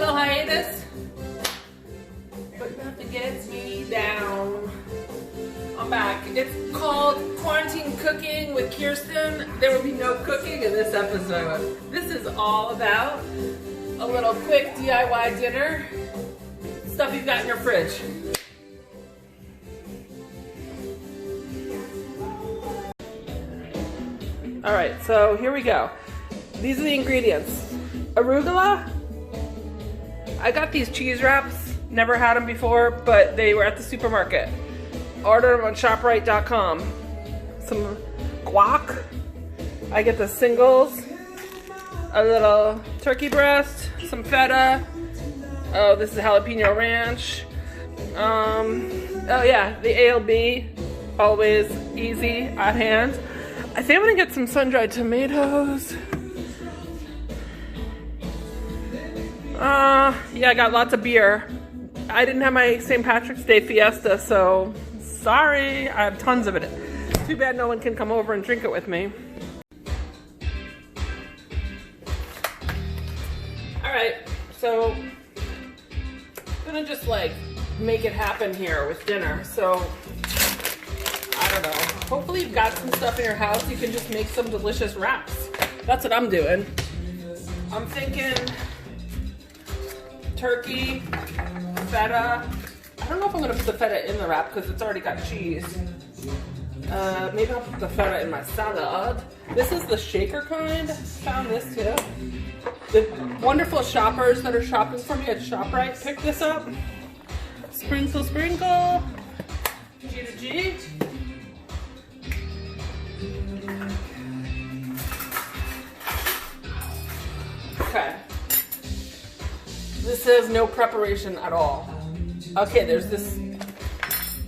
little hiatus, but nothing gets me down. I'm back. It's called Quarantine Cooking with Kirsten. There will be no cooking in this episode. This is all about a little quick DIY dinner, stuff you've got in your fridge. All right, so here we go. These are the ingredients. Arugula. I got these cheese wraps. Never had them before, but they were at the supermarket. Order them on ShopRite.com. Some guac. I get the singles. A little turkey breast. Some feta. Oh, this is jalapeno ranch. Oh yeah, the ALB. Always easy at hand. I think I'm gonna get some sun-dried tomatoes. Yeah, I got lots of beer. I didn't have my St. Patrick's Day fiesta, so sorry. I have tons of it. Too bad no one can come over and drink it with me. Alright, so I'm gonna just like make it happen here with dinner. So I don't know. Hopefully you've got some stuff in your house. You can just make some delicious wraps. That's what I'm doing. I'm thinking turkey, feta. I don't know if I'm gonna put the feta in the wrap because it's already got cheese. Maybe I'll put the feta in my salad. This is the shaker kind. Found this too. The wonderful shoppers that are shopping for me at ShopRite picked this up. Sprinkle, sprinkle. G to G. Okay. This says no preparation at all. Okay, there's this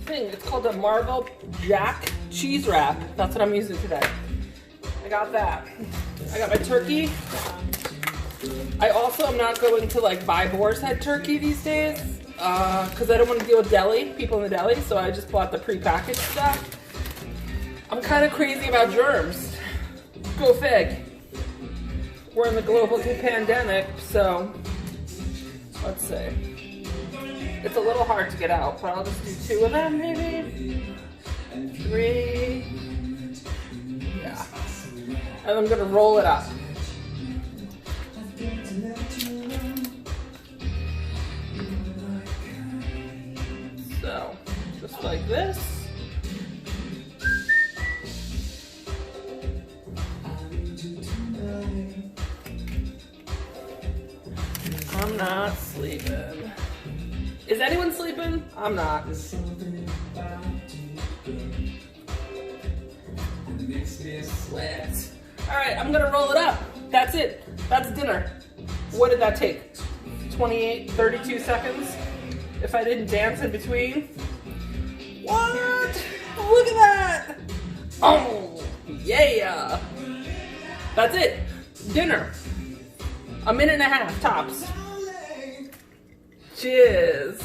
thing. It's called a Marvel Jack cheese wrap. That's what I'm using today. I got that. I got my turkey. I also am not going to like buy boar's head turkey these days because I don't want to deal with people in the deli. So I just bought the prepackaged stuff. I'm kind of crazy about germs. Go fig. We're in the global pandemic, so let's see. It's a little hard to get out, but I'll just do 2 of them, maybe? 3. Yeah. And I'm gonna roll it up. So, just like this. I'm not sleeping. Is anyone sleeping? I'm not. Sweat. Alright, I'm gonna roll it up. That's it. That's dinner. What did that take? 28, 32 seconds? If I didn't dance in between? What? Look at that! Oh, yeah! That's it. Dinner. 1.5 minutes tops. Cheers.